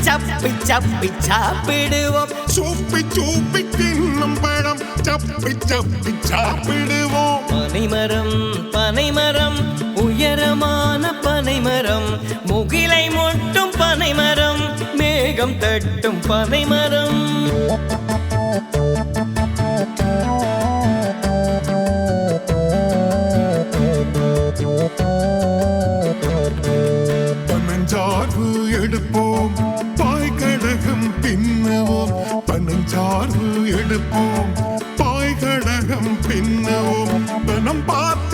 சப்பி சப்பி சாப்பிடுவோம். சூப்பி சூப்பி தின்னும் பழம் சப்பி சப்பி சாப்பிடுவோம். பனைமரம் பனைமரம் உயரமான பனைமரம், முகிலை மொட்டும் பனைமரம், மேகம் தட்டும் பனைமரம். பனஞ்சாறு எடுப்போம் பாய்கடகம் பின்னவோம். பனஞ்சாறு எடுப்போம் பாய்கடகம் பின்னவோம். பனம் பார்த்து